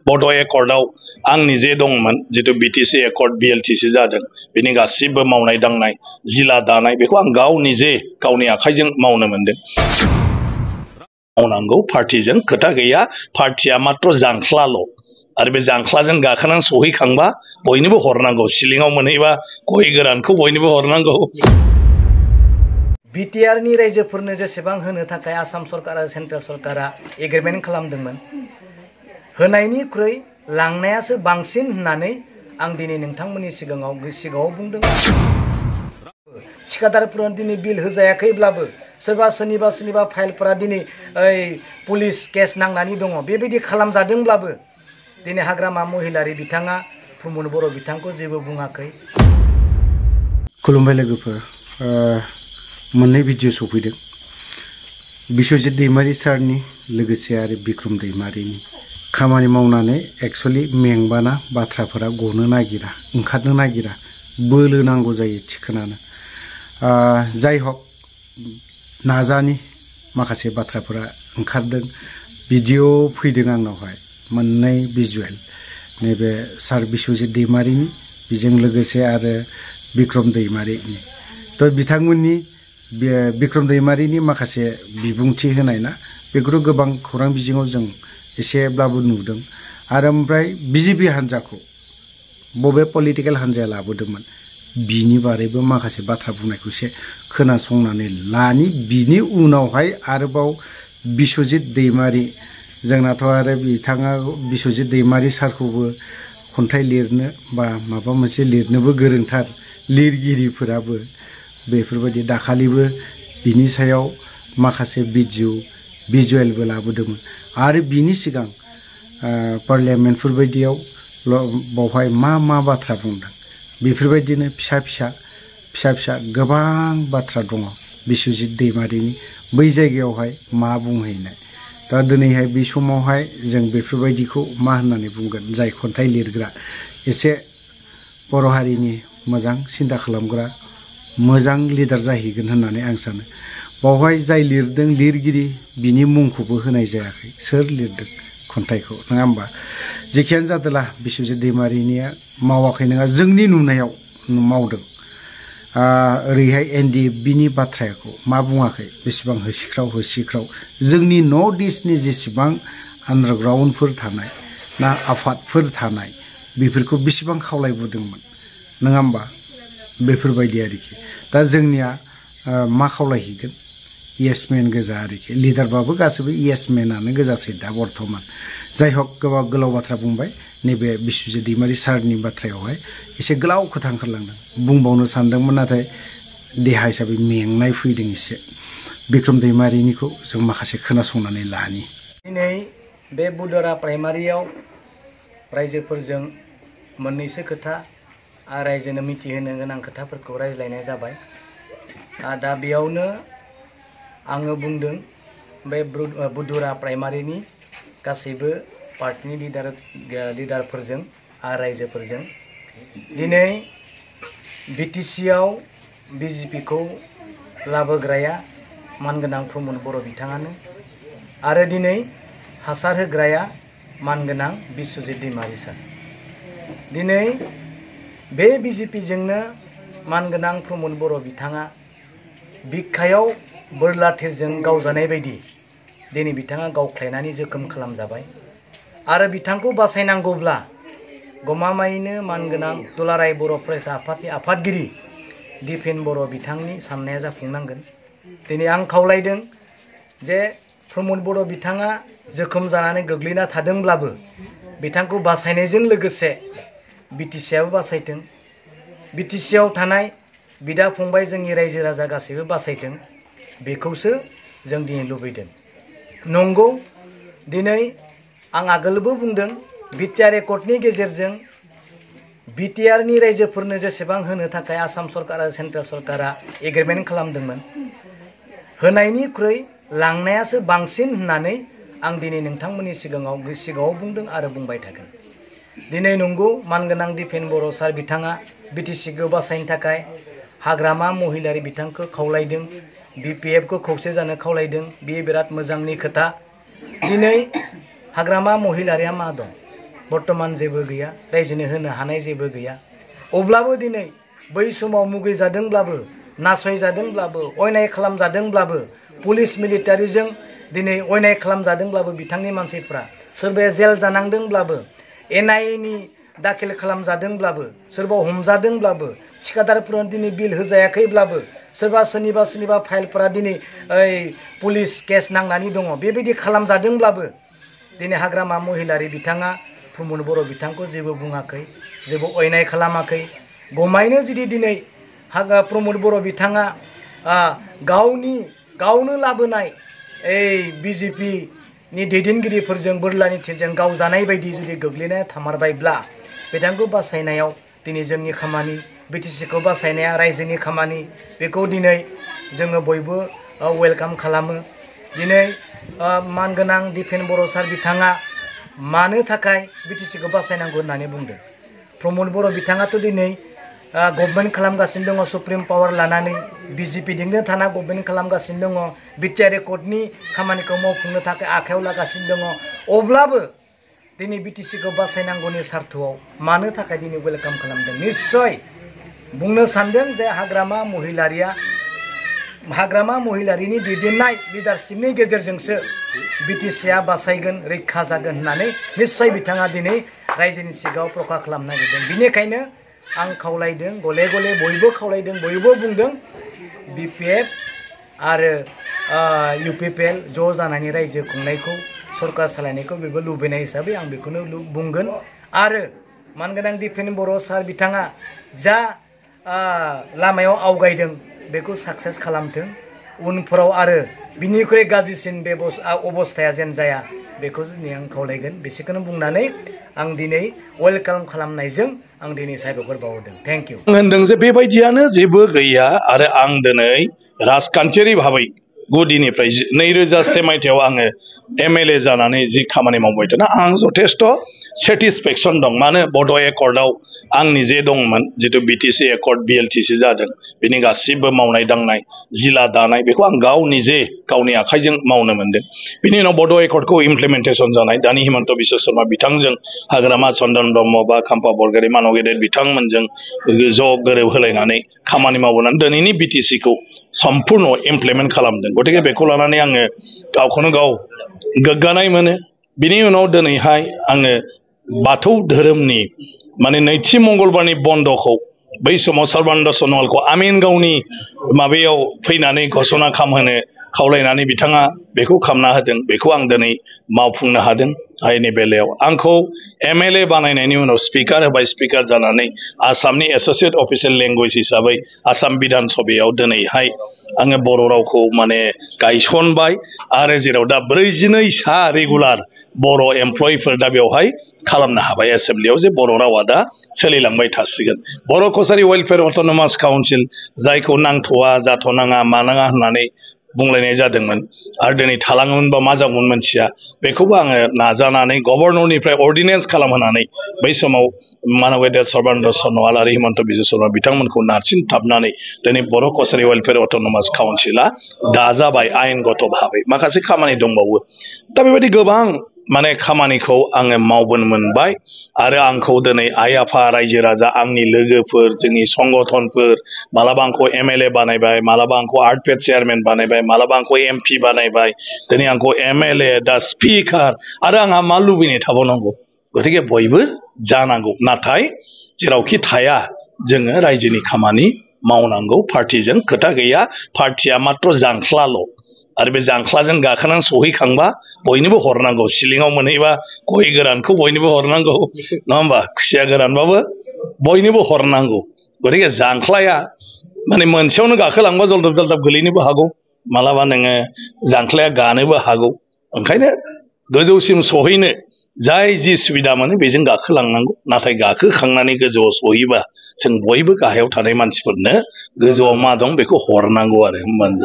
बड' एकर्डआव आं निजे दंमोन जितु बिटिसि एकर्ड बिएलटिसि जादों बेनि गासिबो मावनाय दांनाय जिला दानाय बेखौ आं गाव निजे गावनि आखाइजों मावनो मोनदों मावनांगौ पार्टिजों खोथा गैया पार्टिया मात्र जांख्लाल' आरो बे जांख्लाजों गाखोनानै सहैखांबा बयनोबो हरनांगौ सिलिङाव मोनहैबा गय गोरानखौ बयनोबो हरनांगौ बिटिआर नि रायजोफोरनो जेसेबां होनो थाखाय आसाम सरकार आरो सेन्ट्रेल सरकारा एग्रिमेन्ट खालामदोंमोन होनायनिख्रुइ लांनायासो बांसिन होननानै आं दिनै नोंथांमोननि सिगाङाव बुंदों थिकादारफोरा दिनै बिल होजायाखैब्लाबो सोरबा सोरनिबा फाइलफोरा दिनै पुलिस केस नांनानै दङ बेबायदि खालामजादोंब्लाबो दिनै हाग्रामा महिलारि बिथाङा प्रमद बर' बिथांखौ जेबो बुङाखै खुलुमबाय लोगोफोर मोननै भिडिअ सफैदों बिश्वजित दैमारि सारनि लोगोसे आरो बिक्रम दैमारिनि खामानि मावनानै एक्चुअली मेंबाना बाथ्राफोरा गनो नागिरा ओंखारनो नागिरा बोलो नांगौ जायो थिखोनानो जाय हक नाजानि माखासे बाथ्राफोरा ओंखारदों भिडिअ फैदों आंनावहाय मोननै भिजुएल नैबे सार बिश्वजित दैमारिनि बेजों लोगोसे आरो बिक्रम दैमारिनि तो बिथांमोननि बिक्रम दैमारिनि माखासे बिबुंथि होनाय ना बेखौथ' गोबां खौरां बिजोङाव जों एसेब्लाबो नुदों आरो ओमफ्राय बिजेपि हान्जाखौ बबे पलिटिकेल हान्जाया लाबोदोंमोन बिनि बारैबो माखासे बाथ्रा बुंनायखौ एसे खोनासंनानै लानि बिनि उनावहाय आरोबाव बिश्वजित दैमारि जोंनाथ' आरो बिथाङा बिश्वजित दैमारि सारखौबो खन्थाइ लिरनो बा माबा मोनसे लिरनोबो गोरोंथार लिरगिरिफोराबो बेफोरबायदि दाखालिबो बिनि सायाव माखासे भिजुएलबो लाबोदोंमोन आरो बिनि सिगां पार्लियामेन्टफोर बायदियाव बावहाय मा बाथ्रा बुंदों बेफोरबायदिनो फिसा गोबां बाथ्रा दङ बिश्वजित दैमारिनि बै जायगायावहाय मा बुंहैनाय दा दिनैहाय बे समावहाय जों बेफोरबायदिखौ मा होननानै बुंगोन जाय खन्थाइ लिरग्रा एसे बर' हारिनि मोजां सिन्था खालामग्रा मोजां लिडार जाहैगोन होननानै आं सानो बावहाय जाय लिरदों लिरगिरि बिनि मुंखौबो होनाय जायाखै सोर लिरदों खन्थाइखौ नङा होमबा जेखियानो जादोला बिश्वजित दैमारिनिया मावाखै नङा जोंनि नुनायाव मावदों ओरैहाय एनडिएफबिनि बाथ्राखौ मा बुङाखै बेसेबां होसिख्राव जोंनि नर्थ इस्टनि जेसेबां आन्डारग्राउन्डफोर थानाय ना आफादफोर थानाय बेफोरखौ बेसेबां खावलायबोदोंमोन नङा होमबा बेफोरबायदि आरोखि दा जोंनिया मा खावलायहैगोन येसमेन गोजा आरोखि लिडारबाबो गासैबो येसमेनानो गोजासै दा बर्थमान जाय हक गोलाव बाथ्रा बुंबाय नैबे बिश्वजित दैमारि सारनि बाथ्रायावहाय एसे गोलाव खोथा ओंखारलांदों बुंबावनो सानदोंमोन नाथाय देहा हिसाबै मेंनाय फैदों एसे बिक्रम दैमारिनिखौ जों माखासे खोनासंनानै लानि दिनै बे बुदरा प्राइमारियाव रायजोफोरजों मोननैसो खोथा रायजोनो मिथिहोनो गोनां खोथाफोरखौ रायज्लायनाय जाबाय दा बेयावनो आङो बुंदों बे बुदुरा प्राइमारिनि गासैबो पार्टिनि लिडारफोरजों आरो रायजोफोरजों दिनै बिटिसिआव बिजेपिखौ लाबोग्राया मानगोनां प्रमद बर' बिथाङानो आरो दिनै हासार होग्राया मानगोनां बिश्वजित दैमारि सार दिनै बे बिजेपिजोंनो मानगोनां प्रमद बर' बिथाङा बिखायाव बोरला थिरजों गावजानाय बायदि दिनै बिथाङा गावख्लायनानै जोखोम खालामजाबाय आरो बिथांखौ बासायनांगौब्ला गमामायैनो मानगोनां दुलाराय बर' फरायसा आफादनि आफादगिरि दिपेन बर' बिथांनि साननाया जाफुंनांगोन दिनै आं खावलायदों जे प्रमद बर' बिथाङा जोखोम जानानै गोग्लैना थादोंब्लाबो बिथांखौ बासायनायजों लोगोसे बिटिसिआबो बासायथों बिटिसिआव थानाय बिदा फंबाय जोंनि रायजो राजा गासैबो बासायथों बेखौसो जों दिनै लुबैदों नंगौ दिनै आं आगोलबो बुंदों बिटिआर एकर्डनि गेजेरजों बिटिआरनि रायजोफोरनो जेसेबां होनो थाखाय आसाम सरकार आरो सेन्ट्रेल सरकारा एग्रिमेन्ट खालामदोंमोन होनायनिख्रुइ लांनायासो बांसिन होननानै आं दिनै नोंथांमोननि सिगाङाव बुंदों आरो बुंबाय थागोन दिनै नंगौ मानगोनां दिपेन बर' सार बिथाङा बिटिसिखौ बासायनो थाखाय हाग्रामा महिलारि बिथांखौ खावलायदों बिपिएफखौ खौसे जानो खावलायदों बेयो बिराद मोजांनि खोथा दिनै हाग्रामा महिलारिया मा दं बर्तमान जेबो गैया रायजोनो होनो हानाय जेबो गैया अब्लाबो दिनै बै समाव मुगैजादोंब्लाबो नासयजादोंब्लाबो अयनाय खालामजादोंब्लाबो पुलिस मिलिटारिजों दिनै अयनाय खालामजादोंब्लाबो बिथांनि मानसिफ्रा सोरबाया जेल जानांदोंब्लाबो एनआईनि दाखिल खालामजादोंब्लाबो सोरबा हमजादोंब्लाबो थिखादारफोरा दिनै बिल होजायाखैब्लाबो सोरबा सोरनिबा फाइलफोरा दिनै पुलिस केस नांनानै दङ बेबायदि खालामजादोंब्लाबो दिनै हाग्रामा महिलारि बिथाङा प्रमद बर' बिथांखौ जेबो बुङाखै जेबो अयनाय खालामाखै गमायनो जुदि दिनै प्रमद बर' बिथाङा गावनो लाबोनाय बिजेपि नि दैदेनगिरिफोरजों बोरलानि थिरजों गावजानाय बायदि जुदि गोग्लैना थामारबायब्ला बिथांखौ बासायनायाव दिनै जोंनि खामानि बिटिसिखौ बासायनाया रायजोनि खामानि बेखौ दिनै जोङो बयबो वेलकाम खालामो दिनै मानगोनां दिपेन बर' सार बिथाङा मानो थाखाय बिटिसिखौ बासायनांगौ होननानै बुंदों प्रमद बर' बिथाङाथ' दिनै गभर्नमेन्ट खालामगासिनो दङ सुप्रिम पावार लानानै बिजेपि दिंनो थाना गभर्नमेन्ट खालामगासिनो दङ बिटिआर रेकर्डनि खामानिखौ मावफुंनो थाखाय आखायाव लागासिनो दङ अब्लाबो दिनै बिटिसिखौ बासायनांगौनि सार्थआव मानो थाखाय दिनै वेलकाम खालामदों निश्चय बुंनो सानदों जे हाग्रामा महिलारिनि दैदेननाय लिडारशिपनि गेजेरजोंसो बिटिसिआ बासायगोन रैखा जागोन होननानै निश्चय बिथाङा दिनै रायजोनि सिगाङाव प्रकाश खालामनो नागिरदों बेनिखायनो आं खावलायदों गले गले बयबो खावलायदों बयबो बुंदों बिपिएफ आरो इउपिपिएल ज' जानानै रायजो खुंनायखौ सरकार सालायनायखौ बेबो लुबैनाय हिसाबै आं बेखौनो बुंगोन आरो मानगोनां दिपेन बर' सार बिथाङा जा लामायाव आवगायदों बेखौ साक्सेस खालामथों उनफोराव आरो बिनिख्रुइ गाज्रिसिन अबस्थाया जेन जाया बेखौ दिनै आं खावलायगोन बेसेखौनो बुंनानै आं दिनै वेलकाम खालामनायजों आं दिनै साबायखर बावदों थेंक इउ होनदों जे बेबायदियानो जेबो गैया आरो आं दिनै राजखान्थियारि भाबै गुदिनिफ्राय 2001 मायथाइयाव आङो एमएलए जानानै जि खामानि मावबाय थादों आं जथेस्थ' सेटिसफेक्सन दं मानो बड' एकर्डआव आं निजे दंमोन जितु बिटिसि एकर्ड बिएलटिसि जादों बिनि गासिबो मावनाय दांनाय जिला दानाय बेखौ आं गाव निजे गावनि आखाइजों मावनो मोनदों बिनि उनाव बड' एकर्डखौ इमप्लिमेन्टेसन जानाय दानि हिमन्त बिश्व शर्मा बिथांजों हाग्रामा चन्दन ब्रह्म बा खाम्फा बरगयारी मानव गेदेर बिथांमोनजों ज' गोरोब होलायनानै खामानि मावनानै दिनैनि बिटिसिखौ सम्पूर्ण इमप्लिमेन्ट खालामदों गतिके बेखौ लानानै आङो गावखौनो गाव गोग्गानाय मोनो बिनि उनाव दिनैहाय आङो बाथौ धोरोमनि माने नैथि मंगलबारनि बन्दखौ बै समाव सर्बानन्द सन'वालखौ आमिनगावनि माबायाव फैनानै घोषणा खालामहोनो खावलायनानै बिथाङा बेखौ खालामना होदों बेखौ आं दिनै मावफुंनो हादों आयेननि बेलायाव आंखौ एमएलए बानायनायनि उनाव स्पिकार होबाय स्पिकार जानानै आसामनि एस'सिएट अफिसियेल लेंगुवेज हिसाबै आसाम बिधान सभायाव दिनैहाय आङो बर' रावखौ माने गायसनबाय आरो जेराव दा 42 सा रेगुलार बर' एमप्लयिफोर दा बेवहाय खालामनो हाबाय एसेम्ब्लियाव जे बर' रावा दा सोलिलांबाय थासिगोन बर' कसारि वेलफेयार अट'नमास काउन्सिल जायखौ नांथ'वा जाथ'नाङा मानाङा होननानै बुंलायनाय जादोंमोन आरो दिनै थालाङोमोनबा मा जागौमोन मोनथिया बेखौबो आङो नाजानानै गभर्नरनिफ्राय अर्डिनेन्स खालामहोनानै बै समाव मानव गेदेर सर्बानन्द सन'वाल आरो हिमन्त बिश्व शर्मा बिथांमोनखौ नारसिनथाबनानै दिनै बर' कसारि वेलफेयार अट'नमास काउन्सिला दाजाबाय आयेनगत भाबै माखासे खामानि दंबावो दा बेबायदि गोबां माने खामानिखौ आङो मावबोनो मोनबाय आरो आंखौ दिनै आइ आफा रायजो राजा आंनि लोगोफोर जोंनि संगठनफोर मालाबा आंखौ एमएलए बानायबाय मालाबा आंखौ आर्टपेड चेयारमेन बानायबाय मालाबा आंखौ एमपि बानायबाय दिनै आंखौ एमएलए दा स्पिकार आरो आंहा मा लुबैनाय थाबावनांगौ गतिके बयबो जानांगौ नाथाय जेरावखि थाया जोङो रायजोनि खामानि मावनांगौ पार्टिजों खोथा गैया पार्टिया मात्र जांख्लाल' आरो बे जांख्लाजों गाखोनानै सहैखांबा बयनोबो हरनांगौ सिलिङाव मोनहैबा गय गोरानखौ बयनोबो हरनांगौ नङा होमबा खुसिया गोरानबाबो बयनोबो हरनांगौ गतिके जांख्लाया माने मोनसेयावनो गाखोलांबा जलदब जलदब गोलैनोबो हागौ मालाबा नोङो जांख्लाया गानोबो हागौ ओंखायनो गोजौसिम सहैनो जाय जि सुबिदा मोनो बेजों गाखोलांनांगौ नाथाय गाखोखांनानै गोजौआव सहैबा जों बयबो गाहायाव थानाय मानसिफोरनो गोजौआव मा दं बेखौ हरनांगौ आरो होमबानो